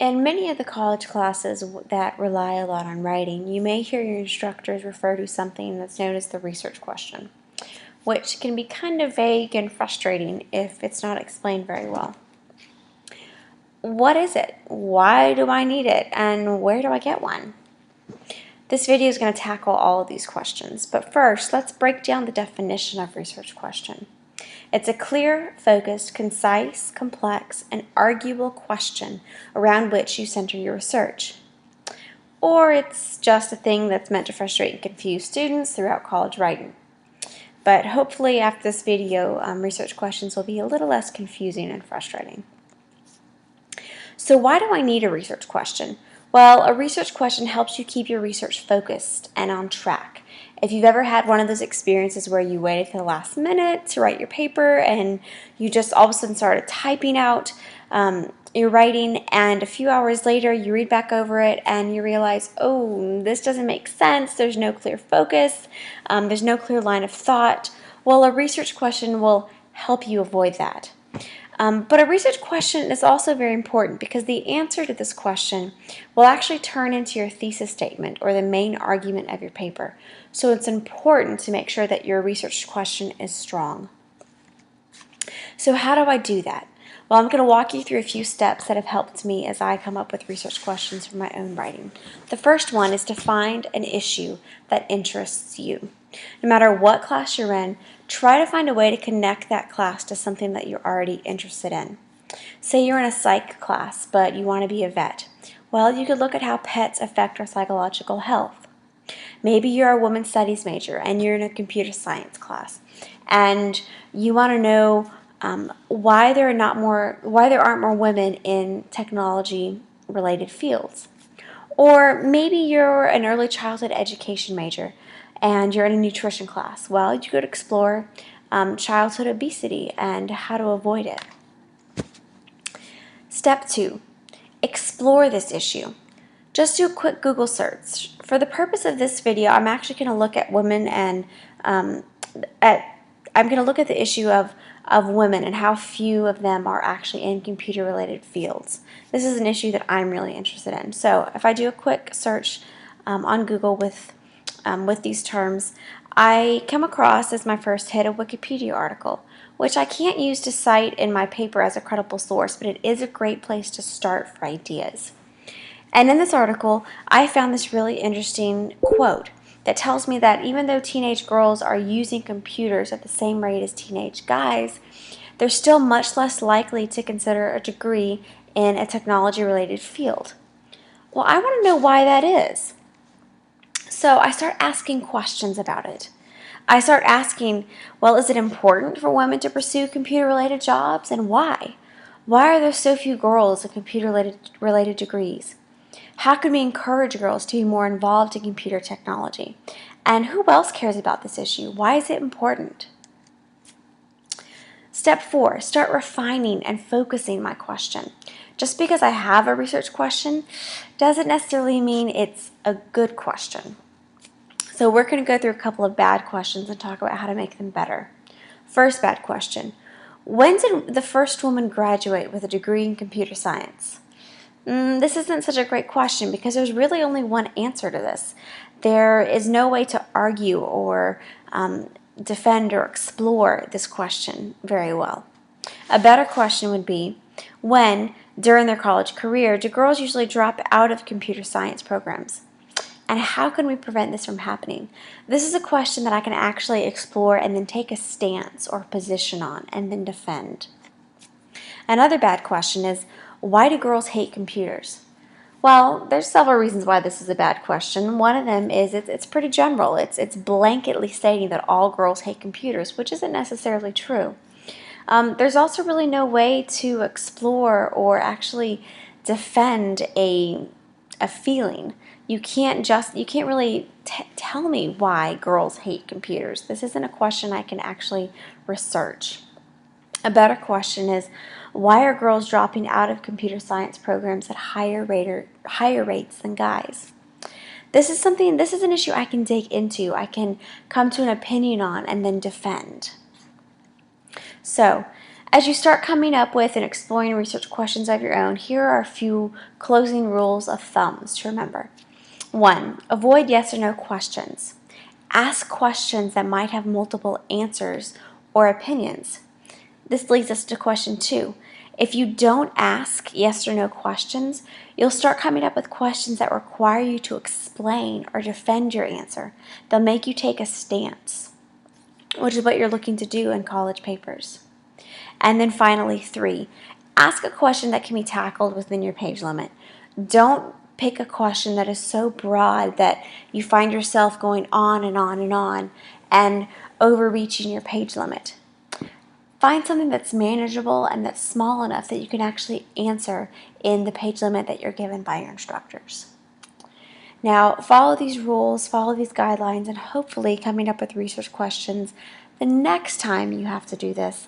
In many of the college classes that rely a lot on writing, you may hear your instructors refer to something that's known as the research question, which can be kind of vague and frustrating if it's not explained very well. What is it? Why do I need it? And where do I get one? This video is going to tackle all of these questions, but first, let's break down the definition of research question. It's a clear, focused, concise, complex, and arguable question around which you center your research. Or it's just a thing that's meant to frustrate and confuse students throughout college writing. But hopefully after this video, research questions will be a little less confusing and frustrating. So why do I need a research question? Well, a research question helps you keep your research focused and on track. If you've ever had one of those experiences where you waited to the last minute to write your paper and you just all of a sudden started typing out your writing, and a few hours later you read back over it and you realize, oh, this doesn't make sense, there's no clear focus, there's no clear line of thought. Well, a research question will help you avoid that. But a research question is also very important because the answer to this question will actually turn into your thesis statement or the main argument of your paper. So it's important to make sure that your research question is strong. So how do I do that? Well, I'm going to walk you through a few steps that have helped me as I come up with research questions for my own writing. The first one is to find an issue that interests you. No matter what class you're in, try to find a way to connect that class to something that you're already interested in. Say you're in a psych class, but you want to be a vet. Well, you could look at how pets affect our psychological health. Maybe you're a women's studies major and you're in a computer science class, and you want to know why there aren't more women in technology-related fields. Or maybe you're an early childhood education major and you're in a nutrition class. Well, you could explore childhood obesity and how to avoid it. Step 2, explore this issue. Just do a quick Google search. For the purpose of this video, I'm actually going to look at women and I'm going to look at the issue of women and how few of them are actually in computer-related fields. This is an issue that I'm really interested in. So if I do a quick search on Google with these terms, I come across as my first hit a Wikipedia article, which I can't use to cite in my paper as a credible source, but it is a great place to start for ideas. And in this article, I found this really interesting quote that tells me that even though teenage girls are using computers at the same rate as teenage guys, they're still much less likely to consider a degree in a technology-related field. Well, I want to know why that is. So I start asking questions about it. I start asking, well, is it important for women to pursue computer-related jobs, and why? Why are there so few girls with computer-related degrees? How can we encourage girls to be more involved in computer technology? And who else cares about this issue? Why is it important? Step 4, start refining and focusing my question. Just because I have a research question doesn't necessarily mean it's a good question. So we're going to go through a couple of bad questions and talk about how to make them better. First bad question, when did the first woman graduate with a degree in computer science? This isn't such a great question because there's really only one answer to this. There is no way to argue or defend or explore this question very well. A better question would be, when, during their college career, do girls usually drop out of computer science programs? And how can we prevent this from happening? This is a question that I can actually explore and then take a stance or position on and then defend. Another bad question is, why do girls hate computers? Well, there's several reasons why this is a bad question. One of them is it's pretty general. It's blanketly stating that all girls hate computers, which isn't necessarily true. There's also really no way to explore or actually defend a feeling. You can't really tell me why girls hate computers. This isn't a question I can actually research. A better question is, why are girls dropping out of computer science programs at higher rates than guys? This is an issue I can dig into, I can come to an opinion on, and then defend. So, As you start coming up with and exploring research questions of your own, here are a few closing rules of thumbs to remember. 1. Avoid yes or no questions. Ask questions that might have multiple answers or opinions. This leads us to question 2. If you don't ask yes or no questions, you'll start coming up with questions that require you to explain or defend your answer. They'll make you take a stance, which is what you're looking to do in college papers. And then finally, 3, ask a question that can be tackled within your page limit. Don't pick a question that is so broad that you find yourself going on and on and on and overreaching your page limit. Find something that's manageable and that's small enough that you can actually answer in the page limit that you're given by your instructors. Now, follow these rules, follow these guidelines, and hopefully coming up with research questions the next time you have to do this,